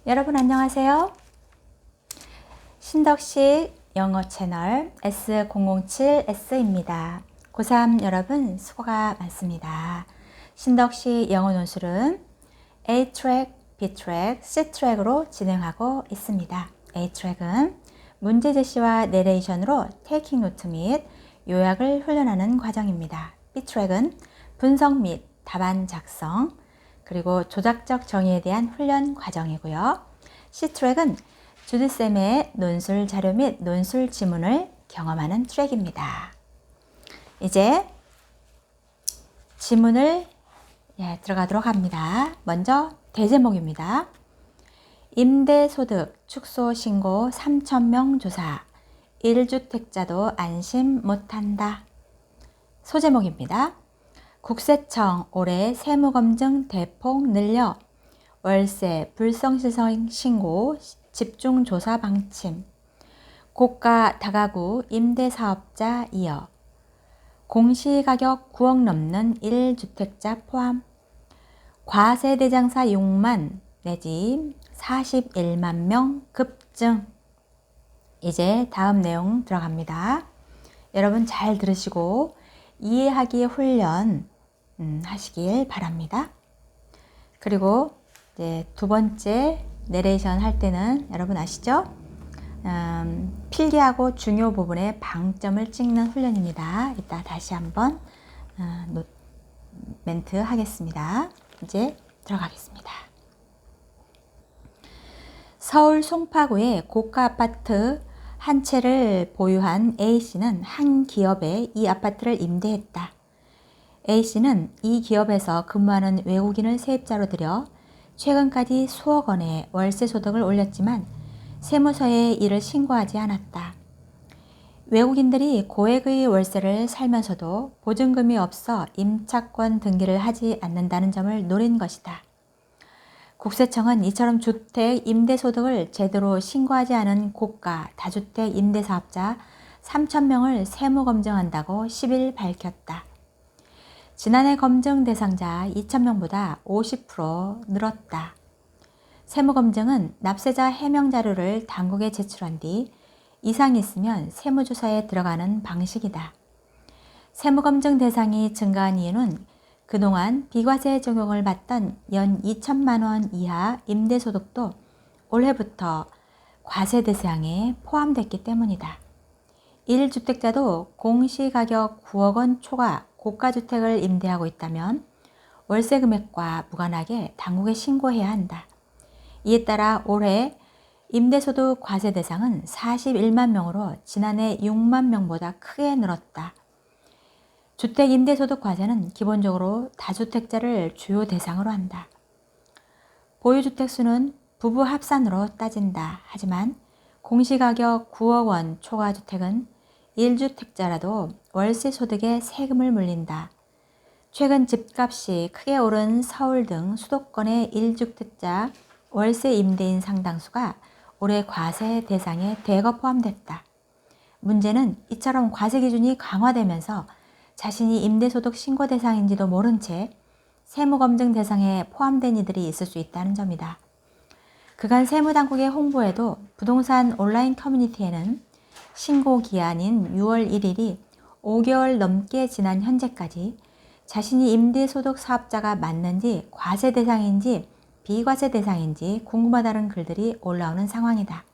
여러분 안녕하세요. 신덕식 영어 채널 S007S입니다. 고3 여러분 수고가 많습니다. 신덕식 영어 논술은 A 트랙, B트랙, C트랙으로 진행하고 있습니다. A트랙은 문제 제시와 내레이션으로 테이킹 노트 및 요약을 훈련하는 과정입니다. B트랙은 분석 및 답안 작성, 그리고 조작적 정의에 대한 훈련 과정이고요. C트랙은 주디쌤의 논술 자료 및 논술 지문을 경험하는 트랙입니다. 이제 지문을 들어가도록 합니다. 먼저 대제목입니다. 임대소득 축소 신고 3,000명 조사 1주택자도 안심 못한다. 소제목입니다. 국세청 올해 세무검증 대폭 늘려 월세 불성실성 신고 집중조사 방침 고가 다가구 임대사업자 이어 공시가격 9억 넘는 1주택자 포함 과세대장사 6만 내지 41만 명 급증. 이제 다음 내용 들어갑니다. 여러분 잘 들으시고 이해하기 훈련 하시길 바랍니다. 그리고 이제 두 번째 내레이션 할 때는 여러분 아시죠? 필기하고 중요 부분에 방점을 찍는 훈련입니다. 이따 다시 한번 멘트 하겠습니다. 이제 들어가겠습니다. 서울 송파구의 고가 아파트 한 채를 보유한 A씨는 한 기업에 이 아파트를 임대했다. A씨는 이 기업에서 근무하는 외국인을 세입자로 들여 최근까지 수억 원의 월세 소득을 올렸지만 세무서에 이를 신고하지 않았다. 외국인들이 고액의 월세를 살면서도 보증금이 없어 임차권 등기를 하지 않는다는 점을 노린 것이다. 국세청은 이처럼 주택 임대소득을 제대로 신고하지 않은 고가 다주택 임대사업자 3,000명을 세무검증한다고 10일 밝혔다. 지난해 검증 대상자 2,000명보다 50% 늘었다. 세무검증은 납세자 해명 자료를 당국에 제출한 뒤 이상이 있으면 세무조사에 들어가는 방식이다. 세무검증 대상이 증가한 이유는 그동안 비과세 적용을 받던 연 2천만 원 이하 임대소득도 올해부터 과세 대상에 포함됐기 때문이다. 1주택자도 공시가격 9억 원 초과 고가주택을 임대하고 있다면 월세 금액과 무관하게 당국에 신고해야 한다. 이에 따라 올해 임대소득 과세 대상은 41만 명으로 지난해 6만 명보다 크게 늘었다. 주택 임대소득 과세는 기본적으로 다주택자를 주요 대상으로 한다. 보유주택 수는 부부 합산으로 따진다. 하지만 공시가격 9억 원 초과 주택은 1주택자라도 월세 소득에 세금을 물린다. 최근 집값이 크게 오른 서울 등 수도권의 1주택자 월세 임대인 상당수가 올해 과세 대상에 대거 포함됐다. 문제는 이처럼 과세 기준이 강화되면서 자신이 임대소득 신고 대상인지도 모른 채 세무검증 대상에 포함된 이들이 있을 수 있다는 점이다. 그간 세무당국의 홍보에도 부동산 온라인 커뮤니티에는 신고 기한인 6월 1일이 5개월 넘게 지난 현재까지 자신이 임대소득 사업자가 맞는지 과세 대상인지 비과세 대상인지 궁금하다는 글들이 올라오는 상황이다.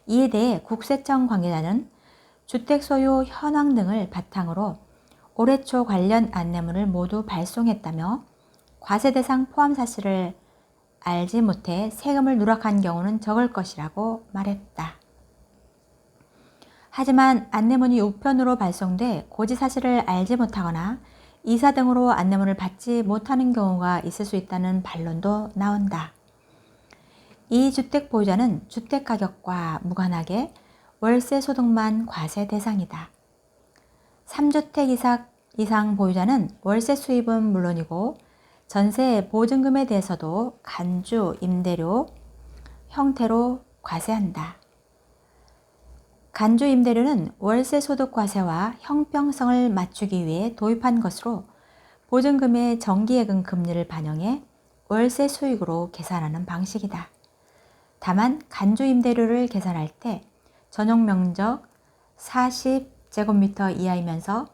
이에 대해 국세청 관계자는 주택 소유 현황 등을 바탕으로 올해 초 관련 안내문을 모두 발송했다며 과세 대상 포함 사실을 알지 못해 세금을 누락한 경우는 적을 것이라고 말했다. 하지만 안내문이 우편으로 발송돼 고지 사실을 알지 못하거나 이사 등으로 안내문을 받지 못하는 경우가 있을 수 있다는 반론도 나온다. 이 주택 보유자는 주택 가격과 무관하게 월세 소득만 과세 대상이다. 3주택 이상 보유자는 월세 수입은 물론이고 전세 보증금에 대해서도 간주 임대료 형태로 과세한다. 간주 임대료는 월세 소득 과세와 형평성을 맞추기 위해 도입한 것으로 보증금의 정기예금 금리를 반영해 월세 수익으로 계산하는 방식이다. 다만 간주 임대료를 계산할 때 전용 면적 40제곱미터 이하이면서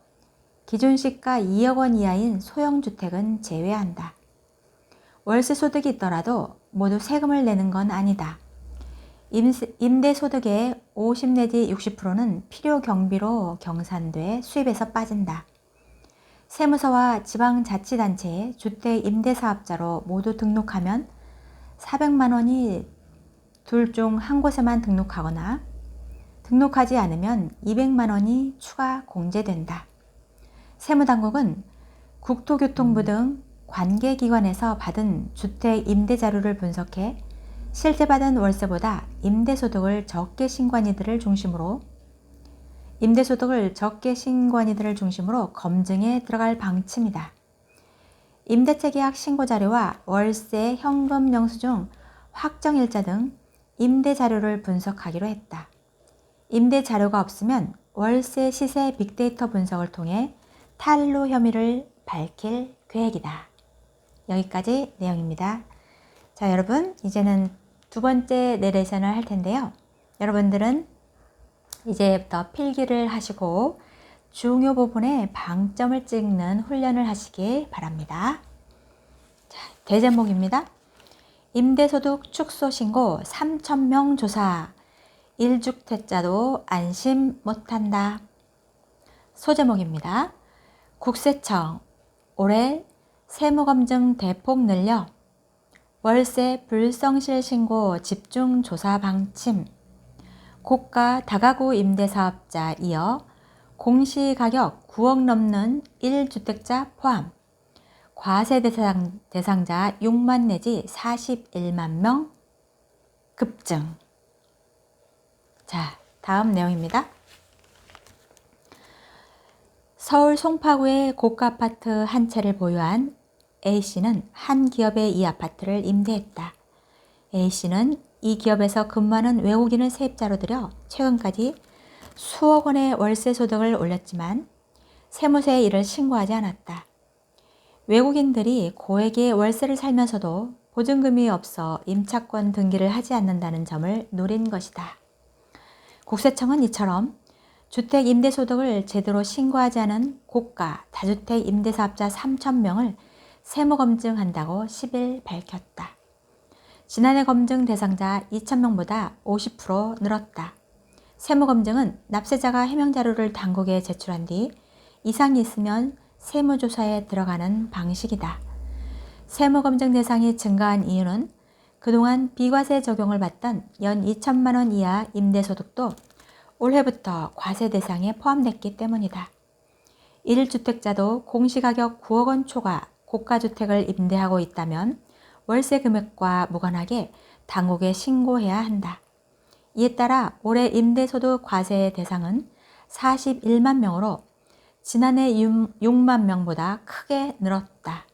기준 시가 2억 원 이하인 소형주택은 제외한다. 월세 소득이 있더라도 모두 세금을 내는 건 아니다. 임대소득의 50 내지 60%는 필요 경비로 경산돼 수입에서 빠진다. 세무서와 지방자치단체에 주택 임대사업자로 모두 등록하면 400만 원이 둘 중 한 곳에만 등록하거나 등록하지 않으면 200만 원이 추가 공제된다. 세무당국은 국토교통부 등 관계기관에서 받은 주택 임대 자료를 분석해 실제 받은 월세보다 임대소득을 적게 신고한 이들을 중심으로 검증에 들어갈 방침이다. 임대차 계약 신고 자료와 월세 현금 영수 중 확정일자 등 임대 자료를 분석하기로 했다. 임대 자료가 없으면 월세 시세 빅데이터 분석을 통해 탈루 혐의를 밝힐 계획이다. 여기까지 내용입니다. 자, 여러분, 이제는 두 번째 내레이션을 할 텐데요. 여러분들은 이제부터 필기를 하시고 중요 부분에 방점을 찍는 훈련을 하시기 바랍니다. 자, 대제목입니다. 임대소득 축소 신고 3,000명 조사, 1주택자도 안심 못한다. 소제목입니다. 국세청 올해 세무검증 대폭 늘려 월세 불성실 신고 집중 조사 방침, 고가 다가구 임대사업자 이어 공시가격 9억 넘는 1주택자 포함, 과세 대상자 6만 내지 41만 명 급증. 자, 다음 내용입니다. 서울 송파구의 고가 아파트 한 채를 보유한 A씨는 한 기업에 이 아파트를 임대했다. A씨는 이 기업에서 근무하는 외국인을 세입자로 들여 최근까지 수억 원의 월세 소득을 올렸지만 세무서에 이를 신고하지 않았다. 외국인들이 고액의 월세를 살면서도 보증금이 없어 임차권 등기를 하지 않는다는 점을 노린 것이다. 국세청은 이처럼 주택 임대소득을 제대로 신고하지 않은 고가 다주택 임대사업자 3,000명을 세무검증한다고 10일 밝혔다. 지난해 검증 대상자 2,000명보다 50% 늘었다. 세무검증은 납세자가 해명자료를 당국에 제출한 뒤 이상이 있으면 세무조사에 들어가는 방식이다. 세무검증 대상이 증가한 이유는 그동안 비과세 적용을 받던 연 2천만 원 이하 임대소득도 올해부터 과세 대상에 포함됐기 때문이다. 1주택자도 공시가격 9억 원 초과 고가주택을 임대하고 있다면 월세 금액과 무관하게 당국에 신고해야 한다. 이에 따라 올해 임대소득 과세 대상은 41만 명으로 지난해 6만 명보다 크게 늘었다.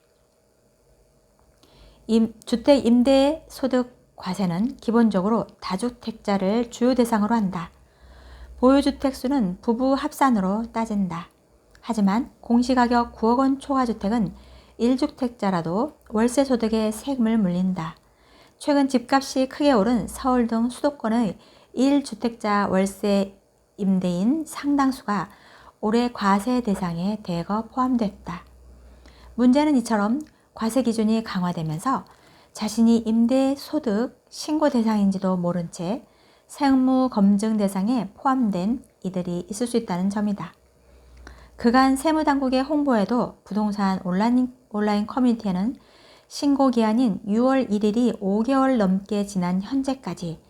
주택 임대소득 과세는 기본적으로 다주택자를 주요 대상으로 한다. 보유주택 수는 부부 합산으로 따진다. 하지만 공시가격 9억 원 초과 주택은 1주택자라도 월세 소득에 세금을 물린다. 최근 집값이 크게 오른 서울 등 수도권의 1주택자 월세 임대인 상당수가 올해 과세 대상에 대거 포함됐다. 문제는 이처럼 과세 기준이 강화되면서 자신이 임대소득 신고 대상인지도 모른 채 세무검증 대상에 포함된 이들이 있을 수 있다는 점이다. 그간 세무당국의 홍보에도 부동산 온라인 커뮤니티에는 신고 기한인 6월 1일이 5개월 넘게 지난 현재까지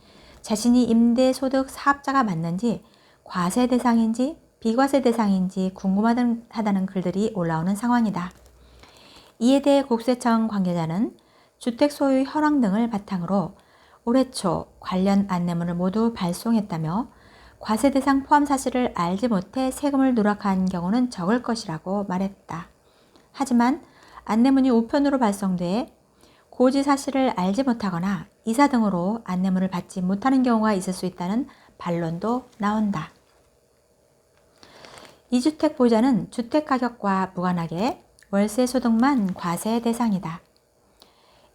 자신이 임대소득 사업자가 맞는지 과세 대상인지 비과세 대상인지 궁금하다는 글들이 올라오는 상황이다. 이에 대해 국세청 관계자는 주택 소유 현황 등을 바탕으로 올해 초 관련 안내문을 모두 발송했다며 과세 대상 포함 사실을 알지 못해 세금을 누락한 경우는 적을 것이라고 말했다. 하지만 안내문이 우편으로 발송돼 고지 사실을 알지 못하거나 이사 등으로 안내문을 받지 못하는 경우가 있을 수 있다는 반론도 나온다. 2주택 보유자는 주택가격과 무관하게 월세 소득만 과세 대상이다.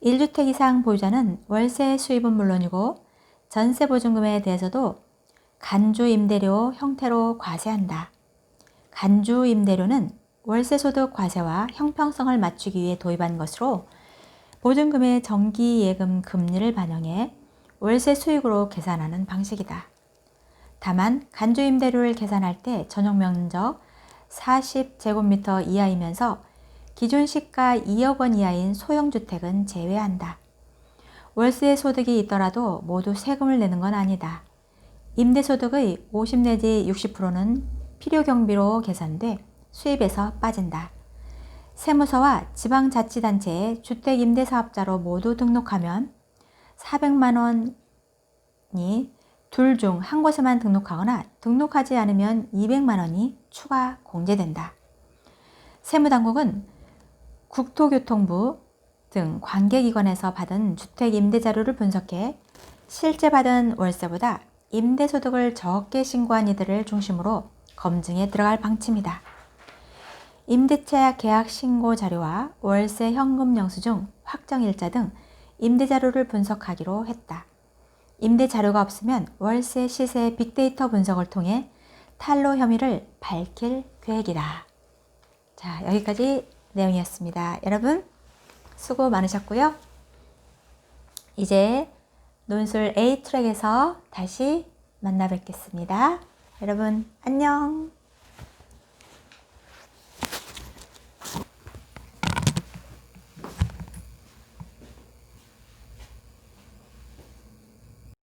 1주택 이상 보유자는 월세 수입은 물론이고 전세보증금에 대해서도 간주임대료 형태로 과세한다. 간주임대료는 월세소득 과세와 형평성을 맞추기 위해 도입한 것으로 보증금의 정기예금 금리를 반영해 월세 수익으로 계산하는 방식이다. 다만 간주임대료를 계산할 때 전용 면적 40제곱미터 이하이면서 기준 시가 2억 원 이하인 소형주택은 제외한다. 월세 소득이 있더라도 모두 세금을 내는 건 아니다. 임대소득의 50 내지 60%는 필요경비로 계산돼 수입에서 빠진다. 세무서와 지방자치단체에 주택임대사업자로 모두 등록하면 400만 원이 둘 중 한 곳에만 등록하거나 등록하지 않으면 200만 원이 추가 공제된다. 세무당국은 국토교통부 등 관계기관에서 받은 주택임대자료를 분석해 실제 받은 월세보다 임대소득을 적게 신고한 이들을 중심으로 검증에 들어갈 방침이다. 임대차 계약 신고 자료와 월세 현금 영수증, 확정일자 등 임대자료를 분석하기로 했다. 임대 자료가 없으면 월세 시세 빅데이터 분석을 통해 탈루 혐의를 밝힐 계획이다. 자, 여기까지 내용이었습니다. 여러분 수고 많으셨고요. 이제 논술 A 트랙에서 다시 만나 뵙겠습니다. 여러분 안녕.